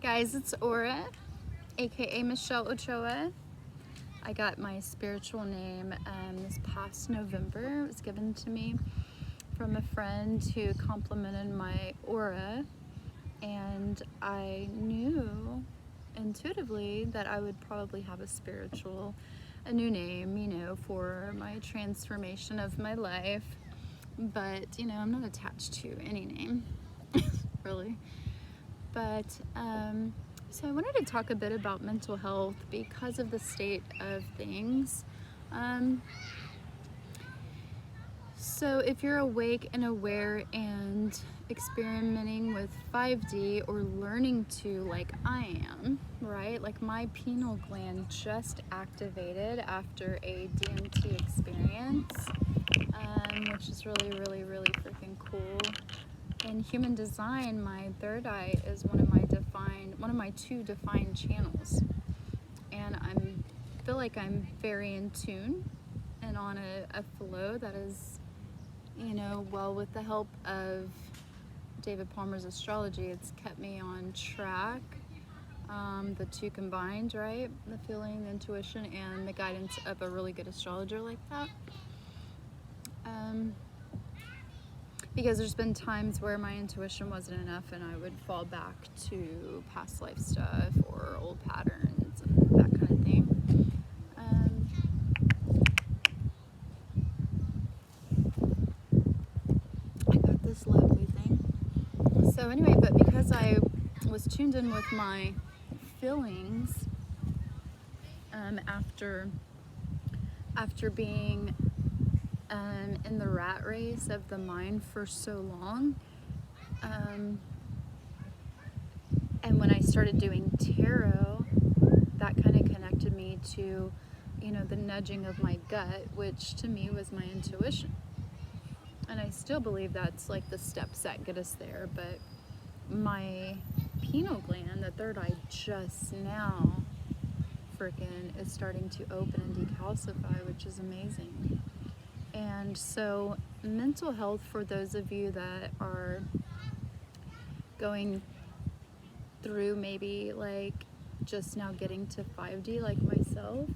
guys, it's Aura, aka Michelle Ochoa. I got my spiritual name this past November. It was given to me from a friend who complimented my aura, and I knew intuitively that I would probably have a new name, for my transformation of my life. But, I'm not attached to any name, really. But, so I wanted to talk a bit about mental health because of the state of things. So if you're awake and aware and experimenting with 5D or learning to, like I am, right? Like my pineal gland just activated after a DMT experience, which is really, really, really freaking cool. In human design, my third eye is one of my two defined channels, and I feel like I'm very in tune and on a flow that is, well, with the help of David Palmer's astrology, it's kept me on track. The two combined, right? The feeling, the intuition, and the guidance of a really good astrologer like that. Because there's been times where my intuition wasn't enough and I would fall back to past life stuff or old patterns and that kind of thing. I got this lovely thing. So anyway, but because I was tuned in with my feelings after being in the rat race of the mind for so long, and when I started doing tarot, that kind of connected me to, the nudging of my gut, which to me was my intuition. And I still believe that's like the steps that get us there, but my pineal gland, the third eye, just now freaking is starting to open and decalcify, which is amazing. And so mental health, for those of you that are going through maybe like just now getting to 5D like myself,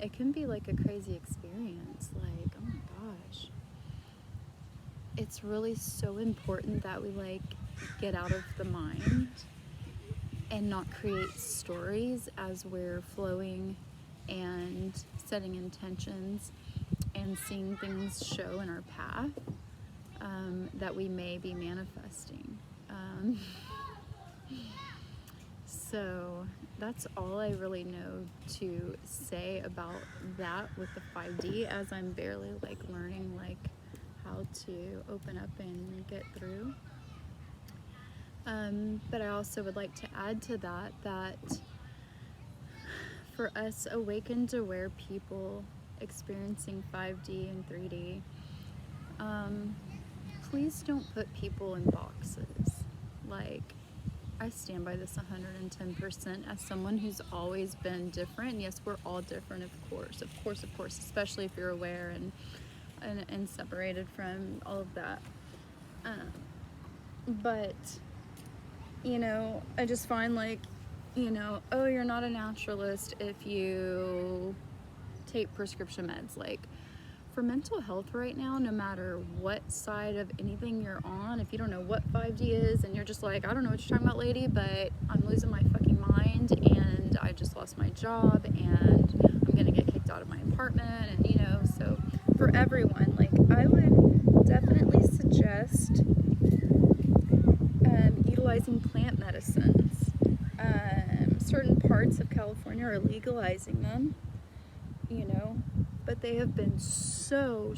it can be like a crazy experience. Like, oh my gosh. It's really so important that we like get out of the mind and not create stories as we're flowing and setting intentions and seeing things show in our path that we may be manifesting. So that's all I really know to say about that with the 5D, as I'm barely like learning like how to open up and get through. But I also would like to add to that for us awakened, aware people experiencing 5D and 3D, please don't put people in boxes. Like, I stand by this 110% as someone who's always been different. Yes, we're all different, of course, especially if you're aware and separated from all of that. But, I just find like, oh, you're not a naturalist if you take prescription meds. Like, for mental health right now, no matter what side of anything you're on, if you don't know what 5D is and you're just like, I don't know what you're talking about, lady, but I'm losing my fucking mind and I just lost my job and I'm gonna get kicked out of my apartment, and so for everyone, like, I would definitely suggest utilizing plant medicines. Certain parts of California are legalizing them, but they have been so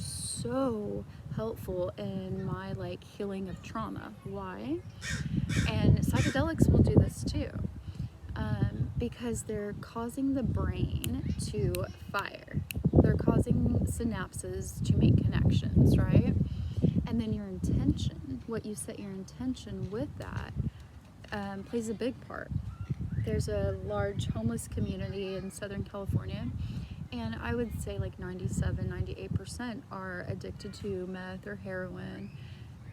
helpful in my like healing of trauma. Why? And psychedelics will do this too, because they're causing the brain to fire. They're causing synapses to make connections, right? And then your intention, what you set your intention with that, plays a big part. There's a large homeless community in Southern California, and I would say like 97-98% are addicted to meth or heroin,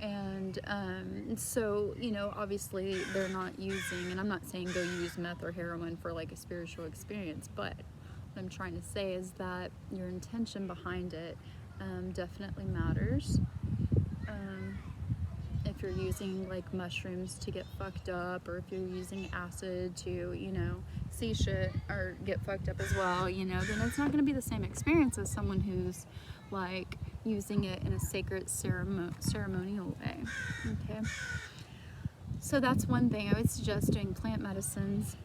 And so, you know, obviously they're not using, and I'm not saying go use meth or heroin for like a spiritual experience, but what I'm trying to say is that your intention behind it definitely matters. If you're using like mushrooms to get fucked up, or if you're using acid to, you know, see shit or get fucked up as well, you know, then it's not going to be the same experience as someone who's like using it in a sacred ceremonial way. Okay, so that's one thing I would suggest, doing plant medicines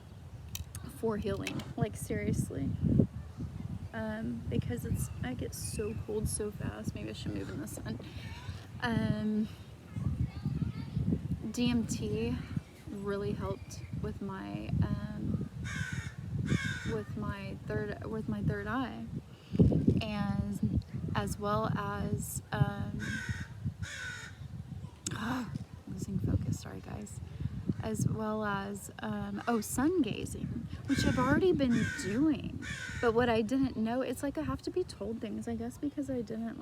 for healing, like seriously. Because I get so cold so fast. Maybe I should move in the sun. DMT really helped with my third eye, and as well as losing focus. Sorry, guys. As well as sun gazing, which I've already been doing. But what I didn't know, it's like I have to be told things, I guess, because I don't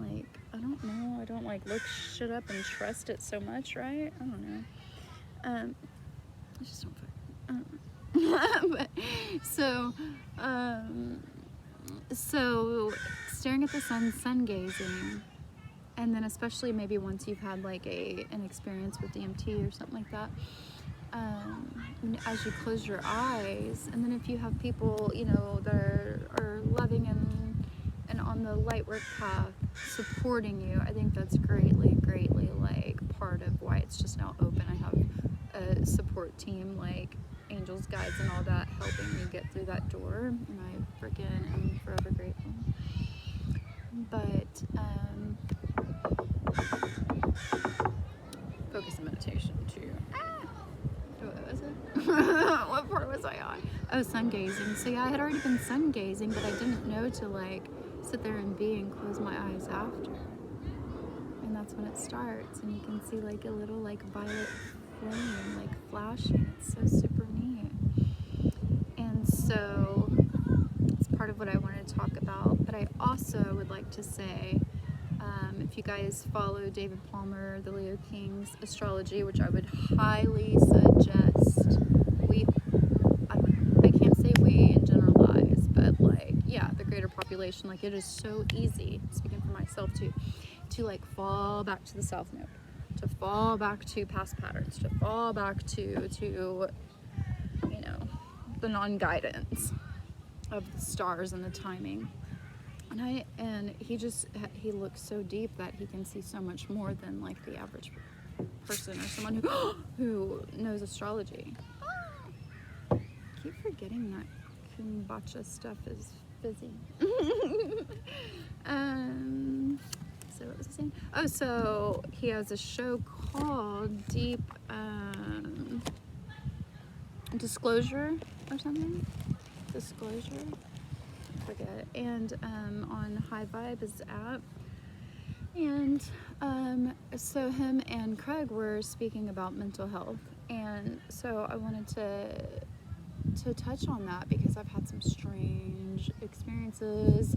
look shit up and trust it so much, right? I don't know. I just don't but, so staring at the sun gazing, and then especially maybe once you've had like an experience with DMT or something like that, as you close your eyes, and then if you have people, you know, that are loving and on the light work path supporting you, I think that's greatly like part of why it's just now open. I have a support team like angels, guides, and all that helping me get through that door, and I freaking am forever grateful. But focus and meditation too. What was it? What part was I on? Oh, sun gazing. So yeah, I had already been sun gazing, but I didn't know to like sit there and be and close my eyes after. And that's when it starts, and you can see like a little like violet flame like flashing. It's so super neat. And so it's part of what I wanted to talk about. But I also would like to say, if you guys follow David Palmer, the Leo King's astrology, which I would highly suggest, I can't say we and generalize, but like, yeah, the greater population, like it is so easy, speaking for myself too, to like fall back to the South Node, to fall back to past patterns, to fall back to you know, the non-guidance of the stars and the timing. And he looks so deep that he can see so much more than like the average person, or someone who knows astrology. I keep forgetting that kombucha stuff is fizzy. So what was I saying? Oh, so he has a show called Deep Disclosure or something. Disclosure. Forget. And on High Vibe is the app, and so him and Craig were speaking about mental health, and so I wanted to touch on that because I've had some strange experiences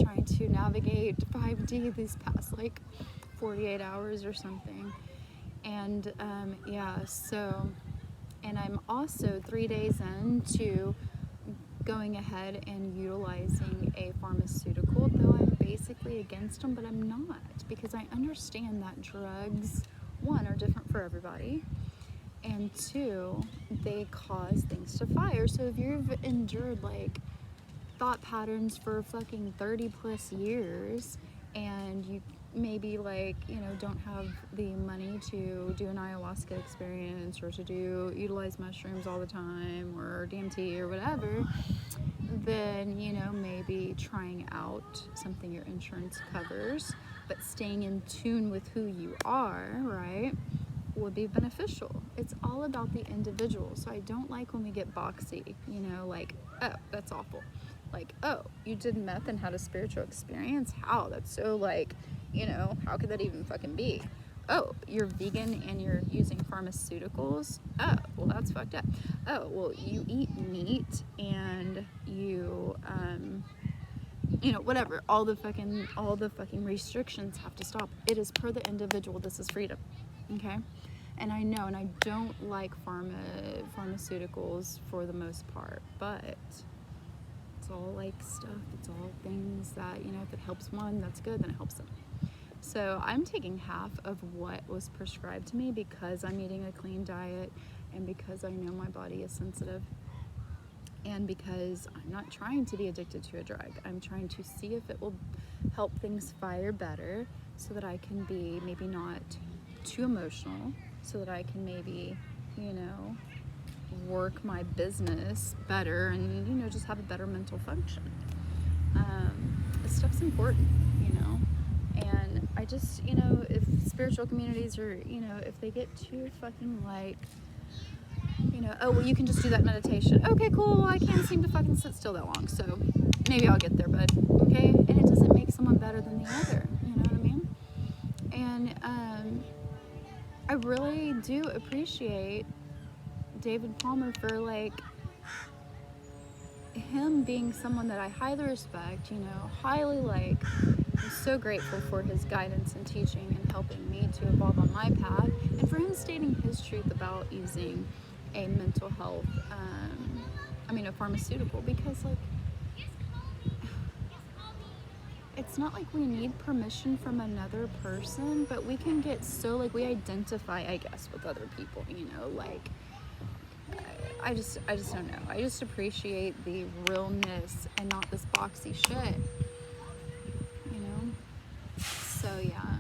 trying to navigate 5D these past like 48 hours or something, and and I'm also 3 days into going ahead and utilizing a pharmaceutical, though I'm basically against them, but I'm not, because I understand that drugs, one, are different for everybody, and two, they cause things to fire. So if you've endured like thought patterns for fucking 30 plus years, and you maybe like, you know, don't have the money to do an ayahuasca experience, or to utilize mushrooms all the time, or DMT or whatever, then, you know, maybe trying out something your insurance covers, but staying in tune with who you are, right, would be beneficial. It's all about the individual. So I don't like when we get boxy, you know, like, oh, that's awful. Like, oh, you did meth and had a spiritual experience? How? That's so like, you know, how could that even fucking be? Oh, you're vegan and you're using pharmaceuticals? Oh, well, that's fucked up. Oh, well, you eat meat and you, you know, whatever. All the fucking restrictions have to stop. It is per the individual. This is freedom. okay? And I know, and I don't like pharmaceuticals for the most part, but it's all like stuff, it's all things that, you know, if it helps one, that's good, then it helps them. So I'm taking half of what was prescribed to me because I'm eating a clean diet and because I know my body is sensitive and because I'm not trying to be addicted to a drug. I'm trying to see if it will help things fire better so that I can be maybe not too emotional, so that I can maybe, you know, work my business better and, you know, just have a better mental function. This stuff's important, you know, and I just, you know, if spiritual communities are, you know, if they get too fucking like, you know, oh, well, you can just do that meditation. Okay, cool, I can't seem to fucking sit still that long, so maybe I'll get there, bud, okay? And it doesn't make someone better than the other, you know what I mean? And I really do appreciate David Palmer for, like, him being someone that I highly respect, you know, highly, like, I'm so grateful for his guidance and teaching and helping me to evolve on my path, and for him stating his truth about using a mental health, a pharmaceutical, because, like, it's not like we need permission from another person, but we can get so, like, we identify, I guess, with other people, you know, like, I just don't know. I just appreciate the realness and not this boxy shit, you know? So, yeah.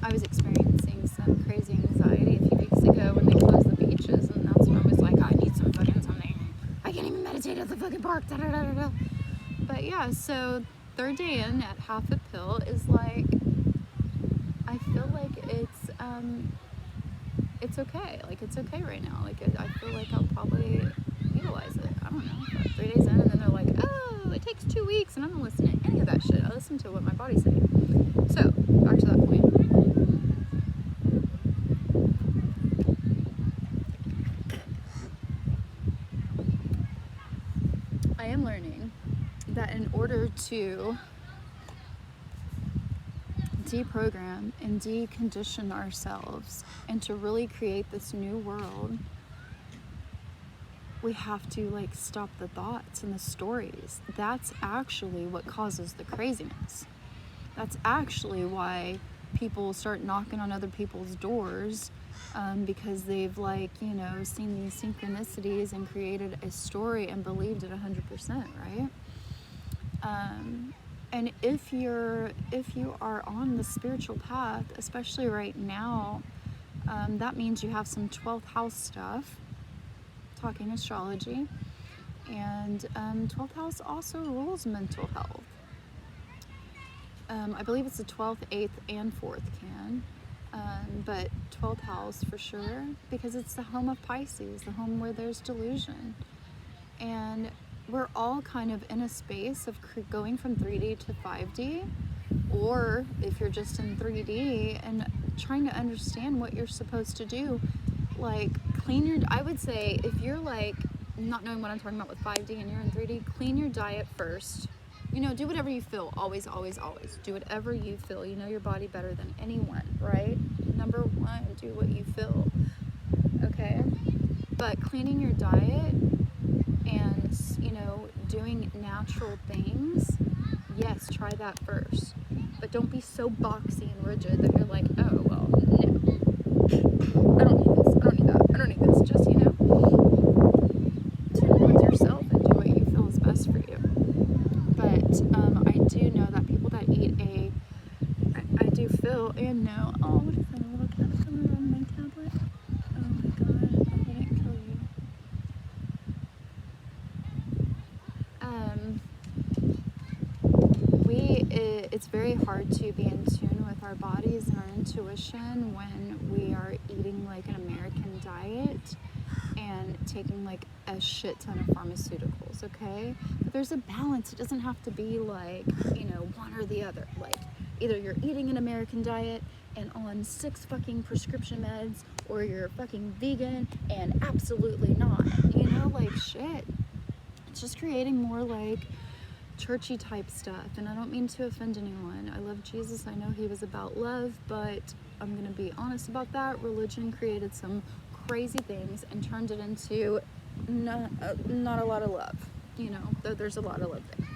I was experiencing some crazy anxiety a few weeks ago when they closed the beaches, and that's when I was like, I need some fucking something. I can't even meditate at the fucking park, da-da-da-da-da. But yeah, so third day in at half a pill is like, I feel like it's okay. Like, it's okay right now. Like, I feel like I'll probably utilize it. I don't know. But 3 days in, and then they're like, oh, it takes 2 weeks, and I don't listen to any of that shit. I listen to what my body's saying. So, back to that point. I am learning that in order to deprogram and decondition ourselves and to really create this new world, we have to, like, stop the thoughts and the stories. That's actually what causes the craziness. That's actually why people start knocking on other people's doors, because they've, like, you know, seen these synchronicities and created a story and believed it 100%, right? And if you are on the spiritual path, especially right now, that means you have some 12th house stuff, talking astrology, and 12th house also rules mental health. I believe it's the 12th, 8th, and 4th can, but 12th house for sure, because it's the home of Pisces, the home where there's delusion. And we're all kind of in a space of going from 3D to 5D, or if you're just in 3D and trying to understand what you're supposed to do, like, I would say, if you're, like, not knowing what I'm talking about with 5D and you're in 3D, clean your diet first. You know, do whatever you feel. Always, always, always. Do whatever you feel. You know your body better than anyone, right? Number one, do what you feel. Okay? But cleaning your diet and, you know, doing natural things, yes, try that first. But don't be so boxy and rigid that you're like, oh, well, no. I don't need this. I don't need that. I don't need this. Just, you know, tune in with yourself and do what you feel is best for you. But I do know that people that eat I do feel and know, oh, what is that, a little caterpillar on my tablet? Oh my god, I didn't kill you. It's very hard to be in tune with our bodies and our intuition when we are eating, like, an American diet and taking, like, a shit ton of pharmaceuticals, okay? But there's a balance. It doesn't have to be, like, you know, one or the other. Like, either you're eating an American diet and on 6 fucking prescription meds, or you're fucking vegan and absolutely not, you know, like, shit. It's just creating more, like, churchy type stuff, and I don't mean to offend anyone. I love Jesus. I know he was about love, but I'm gonna be honest about that. Religion created some crazy things and turned it into not a lot of love, you know, though there's a lot of love there.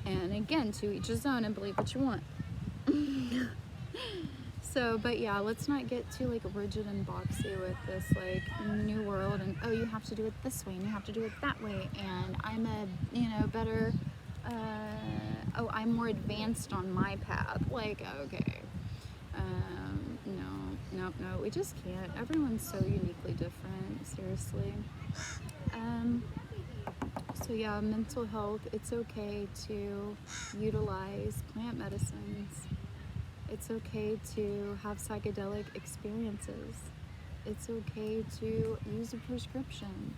And again, to each his own, and believe what you want. So, but yeah, let's not get too like rigid and boxy with this like new world and, oh, you have to do it this way and you have to do it that way, and I'm a, you know, better, oh, I'm more advanced on my path. Like, okay, no, we just can't. Everyone's so uniquely different, seriously. So yeah, mental health, it's okay to utilize plant medicines. It's okay to have psychedelic experiences. It's okay to use a prescription.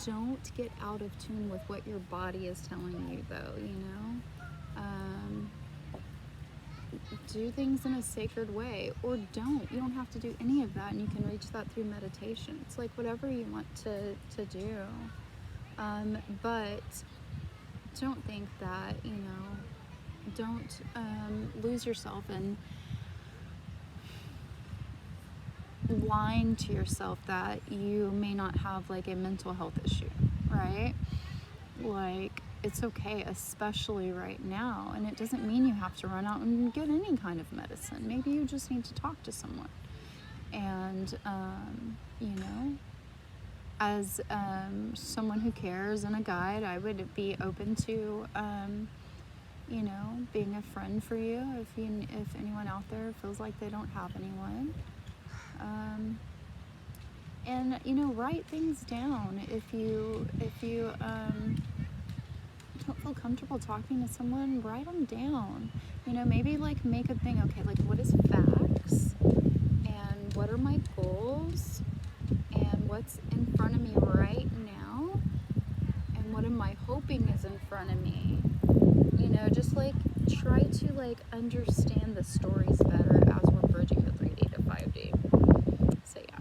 Don't get out of tune with what your body is telling you, though, you know? Do things in a sacred way, or don't. You don't have to do any of that, and you can reach that through meditation. It's like whatever you want to do. But don't think that, you know, don't lose yourself in lying to yourself that you may not have like a mental health issue, right? Like, it's okay, especially right now, and it doesn't mean you have to run out and get any kind of medicine. Maybe you just need to talk to someone. And you know, as someone who cares and a guide, I would be open to you know, being a friend for you if anyone out there feels like they don't have anyone. And you know, write things down. If you don't feel comfortable talking to someone, write them down. You know, maybe like make a thing. Okay, like what is facts, and what are my goals, and what's in front of me right now, and what am I hoping is in front of me. You know, just like try to like understand the stories better as we're bridging the 3D to 5D. So yeah.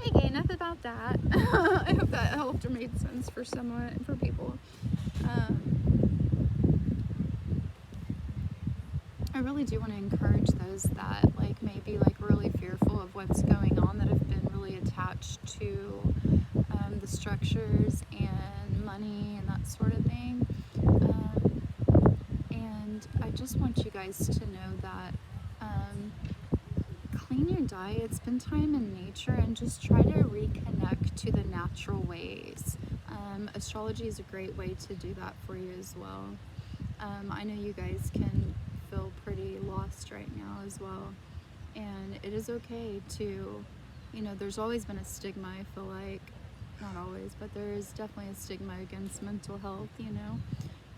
Okay, enough about that. I hope that helped or made sense for someone, for people. I really do want to encourage those that like maybe like really fearful of what's going on, that have been really attached to the structures and money and that sort of thing. And I just want you guys to know that clean your diet, spend time in nature, and just try to reconnect to the natural ways. Astrology is a great way to do that for you as well. I know you guys can feel pretty lost right now as well, and it is okay to, you know, there's always been a stigma, I feel like, not always, but there is definitely a stigma against mental health, you know,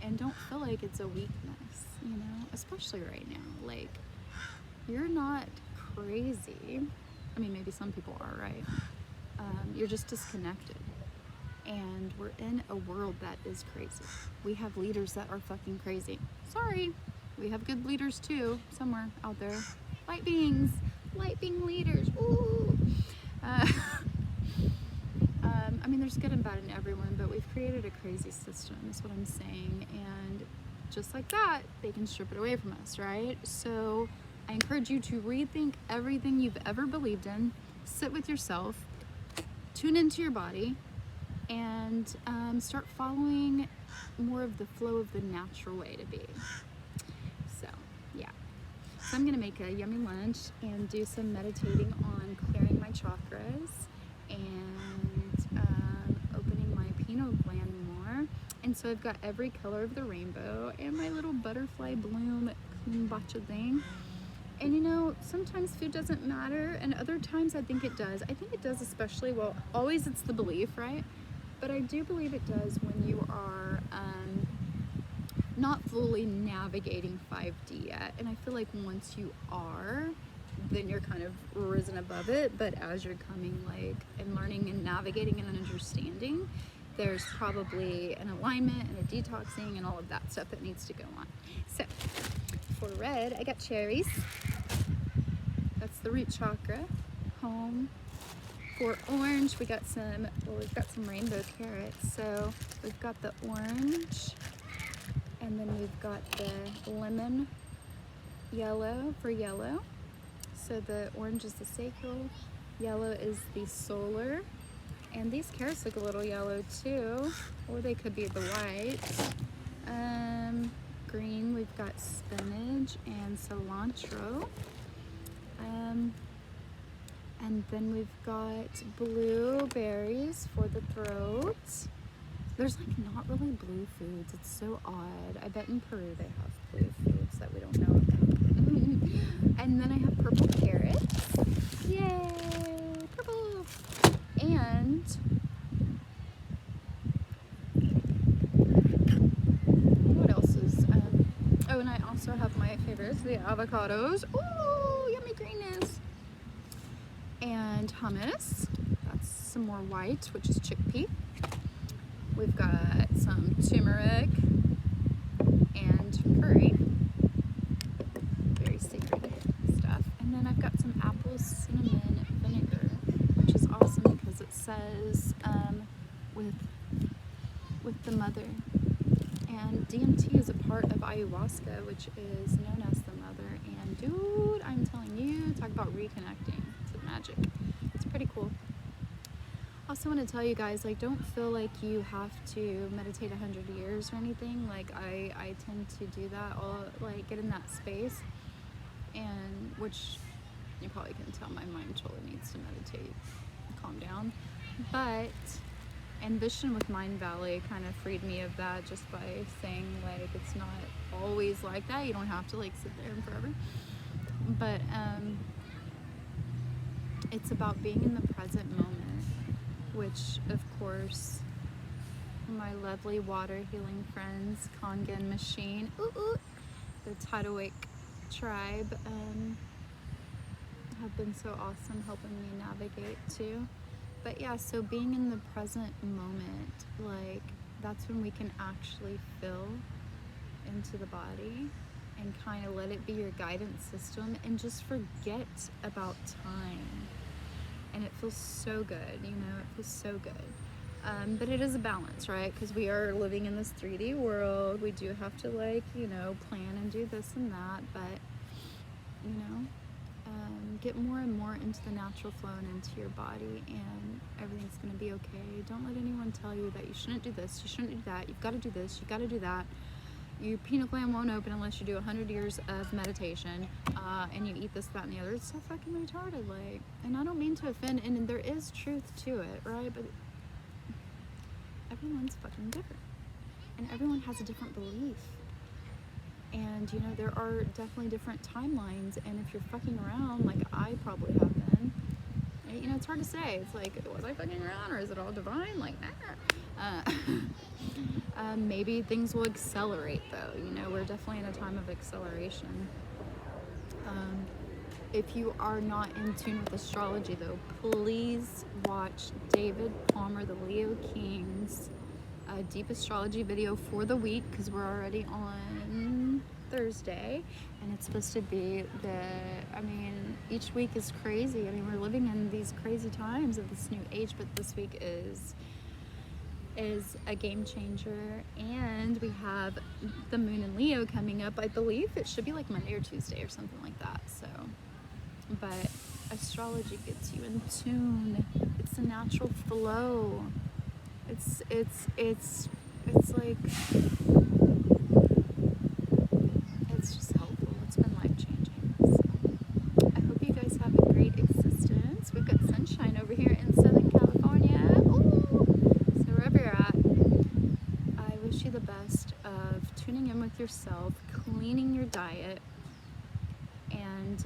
and don't feel like it's a weakness, you know, especially right now. Like, you're not crazy. I mean, maybe some people are, right? You're just disconnected. And we're in a world that is crazy. We have leaders that are fucking crazy. Sorry. We have good leaders too, somewhere out there. Light beings. Light being leaders. Ooh. I mean, there's good and bad in everyone, but we've created a crazy system, is what I'm saying. And just like that, they can strip it away from us, right? So I encourage you to rethink everything you've ever believed in. Sit with yourself. Tune into your body. And start following more of the flow of the natural way to be. So, yeah. So I'm going to make a yummy lunch and do some meditating on clearing my chakras and opening my pineal gland more. And so I've got every color of the rainbow and my little butterfly bloom kombucha thing. And you know, sometimes food doesn't matter, and other times I think it does. I think it does, especially, well, always it's the belief, right? But I do believe it does when you are not fully navigating 5D yet. And I feel like once you are, then you're kind of risen above it. But as you're coming like and learning and navigating and understanding, there's probably an alignment and a detoxing and all of that stuff that needs to go on. So for red, I got cherries. That's the root chakra, home, For orange, we've got some rainbow carrots. So we've got the orange, and then we've got the lemon yellow for yellow. So the orange is the sacral, yellow is the solar, and these carrots look a little yellow too, or they could be the white. Green, we've got spinach and cilantro. And then we've got blueberries for the throat. There's like not really blue foods. It's so odd. I bet in Peru they have blue foods that we don't know about. And then I have purple carrots. Yay, purple. And what else is, oh, and I also have my favorites, the avocados. Ooh, yummy greenness. And hummus. That's some more white, which is chickpea. We've got some turmeric and curry. Very sacred stuff. And then I've got some apple cinnamon vinegar, which is awesome because it says with the mother. And DMT is a part of ayahuasca, which is known as the mother. And dude, I'm telling you, talk about reconnecting to magic. It's pretty cool. Also want to tell you guys, like, don't feel like you have to meditate 100 years or anything. Like, I tend to do that, like, get in that space, and which you probably can tell my mind totally needs to meditate, calm down. But Ambition with Mindvalley kind of freed me of that, just by saying, like, it's not always like that. You don't have to, like, sit there and forever. But it's about being in the present moment, which, of course, my lovely water healing friends, Kangen Machine, the Tidal Wake tribe, have been so awesome helping me navigate too. But yeah, so being in the present moment, like, that's when we can actually feel into the body and kind of let it be your guidance system and just forget about time. And it feels so good, you know, it feels so good. But it is a balance, right? Because we are living in this 3D world. We do have to, like, you know, plan and do this and that, but, you know, get more and more into the natural flow and into your body, and everything's going to be okay. Don't let anyone tell you that you shouldn't do this, you shouldn't do that, you've got to do this, you've got to do that. Your pineal gland won't open unless you do 100 years of meditation, and you eat this, that, and the other. It's so fucking retarded, like, and I don't mean to offend, and there is truth to it, right? But everyone's fucking different, and everyone has a different belief. And, you know, there are definitely different timelines, and if you're fucking around, like I probably have been, you know, it's hard to say. It's like, was I fucking around, or is it all divine? Like, maybe things will accelerate, though. You know, we're definitely in a time of acceleration. If you are not in tune with astrology, though, please watch David Palmer, the Leo King's deep astrology video for the week, because we're already on Thursday, and it's supposed to be each week is crazy. I mean, we're living in these crazy times of this new age, but this week is a game changer, and we have the moon in Leo coming up. I believe it should be like Monday or Tuesday or something like that. So, but astrology gets you in tune. It's a natural flow. It's like, it's just helpful. It's been life-changing. So I hope you guys have a great existence. We've got sunshine over here in Southern California. Ooh. So wherever you're at, I wish you the best of tuning in with yourself, cleaning your diet, and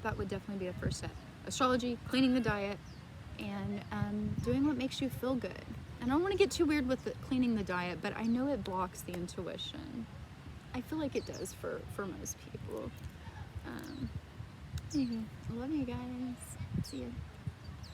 that would definitely be the first step. Astrology, cleaning the diet, and doing what makes you feel good. And I don't want to get too weird with cleaning the diet, but I know it blocks the intuition. I feel like it does for most people. I love you guys. See ya.